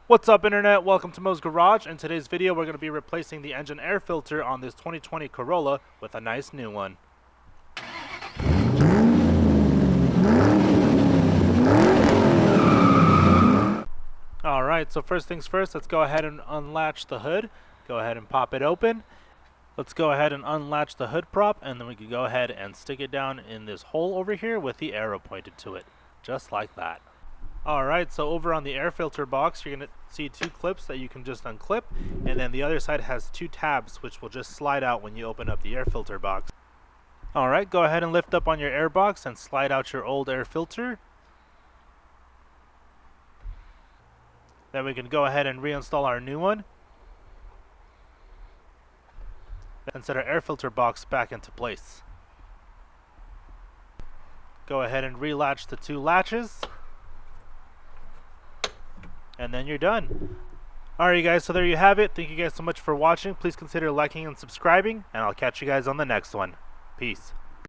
What's up internet, welcome to Mo's Garage. In today's video we're going to be replacing the engine air filter on this 2020 Corolla with a nice new one. Alright, so first things first, let's go ahead and unlatch the hood. Go ahead and pop it open. Let's go ahead and unlatch the hood prop, and then we can go ahead and stick it down in this hole over here with the arrow pointed to it, just like that. Alright, so over on the air filter box, you're going to see two clips that you can just unclip, and then the other side has two tabs which will just slide out when you open up the air filter box. Alright, go ahead and lift up on your air box and slide out your old air filter. Then we can go ahead and reinstall our new one and set our air filter box back into place. Go ahead and relatch the two latches. And then you're done. Alright guys, so there you have it. Thank you guys so much for watching. Please consider liking and subscribing, and I'll catch you guys on the next one. Peace.